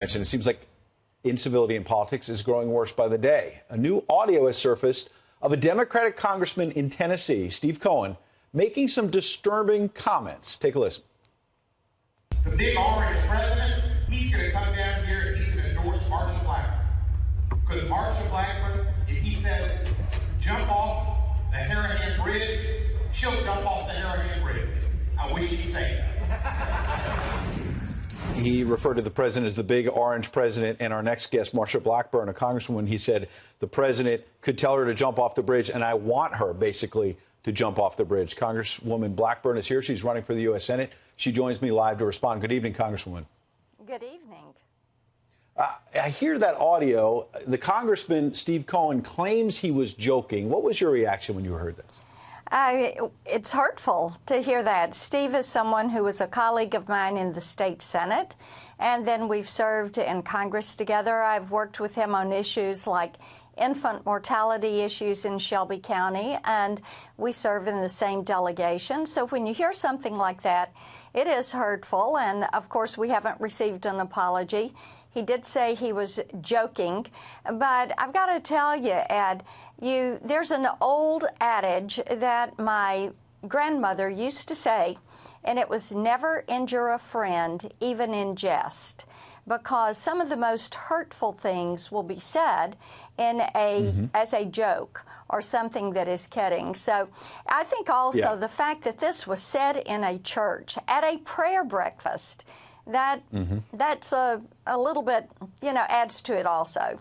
And it seems like incivility in politics is growing worse by the day. A new audio has surfaced of a Democratic congressman in Tennessee, Steve Cohen, making some disturbing comments. Take a listen. The big orange president, he's going to come down here and he's going to endorse Marsha Blackburn. Because Marsha Blackburn, if he says jump off the Harahan Bridge, she'll jump off the Harahan Bridge. I wish he'd say that. He referred to the president as the big orange president, and our next guest, Marsha Blackburn, a congresswoman, he said the president could tell her to jump off the bridge, and I want her, basically, to jump off the bridge. Congresswoman Blackburn is here. She's running for the U.S. Senate. She joins me live to respond. Good evening, Congresswoman. Good evening. I hear that audio. The congressman, Steve Cohen, claims he was joking. What was your reaction when you heard this? It's hurtful to hear that. Steve is someone who was a colleague of mine in the state Senate, and then we've served in Congress together. I've worked with him on issues like infant mortality issues in Shelby County, and we serve in the same delegation. So when you hear something like that, it is hurtful, and of course we haven't received an apology. He did say he was joking, but I've got to tell you, Ed, there's an old adage that my grandmother used to say, and it was never injure a friend, even in jest, because some of the most hurtful things will be said in as a joke or something that is kidding. So I think also the fact that this was said in a church at a prayer breakfast, that's a little bit, adds to it also.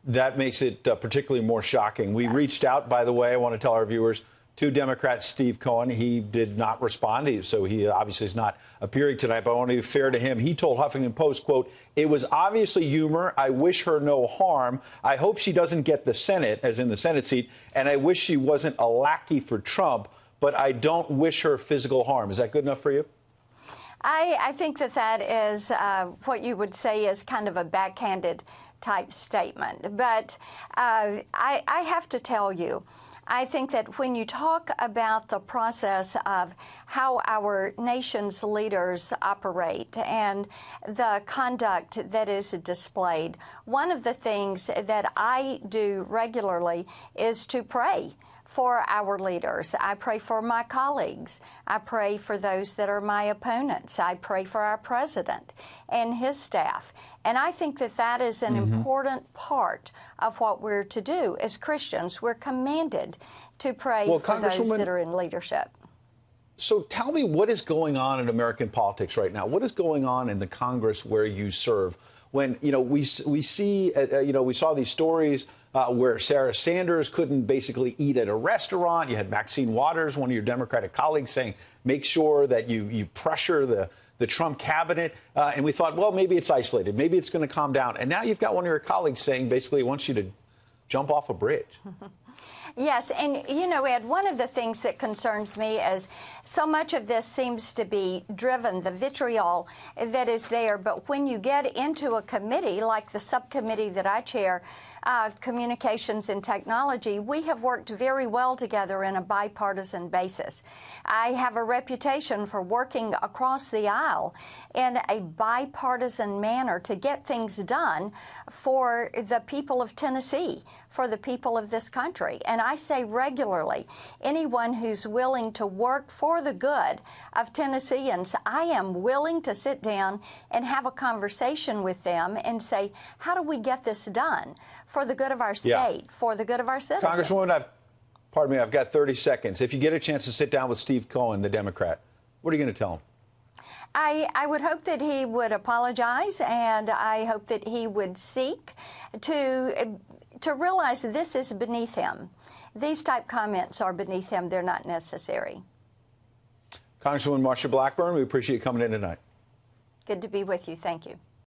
That makes it particularly more shocking. We reached out, by the way, I want to tell our viewers, to Democrat Steve Cohen. He did not respond, so he obviously is not appearing tonight, but I want to be fair to him. He told Huffington Post, quote, "It was obviously humor. I wish her no harm. I hope she doesn't get the Senate, as in the Senate seat, and I wish she wasn't a lackey for Trump, but I don't wish her physical harm." Is that good enough for you? I think that is what you would say is kind of a backhanded type statement. But I have to tell you, I think that when you talk about the process of how our nation's leaders operate and the conduct that is displayed, one of the things that I do regularly is to pray for our leaders. I pray for my colleagues. I pray for those that are my opponents. I pray for our president and his staff. And I think that is an important part of what we're to do as Christians. We're commanded to pray for those that are in leadership. So tell me, what is going on in American politics right now? What is going on in the Congress where you serve? When, we see, we saw these stories where Sarah Sanders couldn't basically eat at a restaurant. You had Maxine Waters, one of your Democratic colleagues, saying, make sure that you pressure the Trump cabinet. And we thought, well, maybe it's isolated. Maybe it's going to calm down. And now you've got one of your colleagues saying basically he wants you to jump off a bridge. Yes, and Ed, one of the things that concerns me is so much of this seems to be driven, the vitriol that is there, but when you get into a committee like the subcommittee that I chair, Communications and Technology, we have worked very well together in a bipartisan basis. I have a reputation for working across the aisle in a bipartisan manner to get things done for the people of Tennessee, for the people of this country. And I say regularly, anyone who's willing to work for the good of Tennesseans, I am willing to sit down and have a conversation with them and say, how do we get this done for the good of our state, for the good of our citizens? Congresswoman, I've got 30 seconds. If you get a chance to sit down with Steve Cohen, the Democrat, what are you going to tell him? I would hope that he would apologize, and I hope that he would seek to realize this is beneath him. These type comments are beneath him. They're not necessary. Congresswoman Marsha Blackburn, we appreciate you coming in tonight. Good to be with you. Thank you.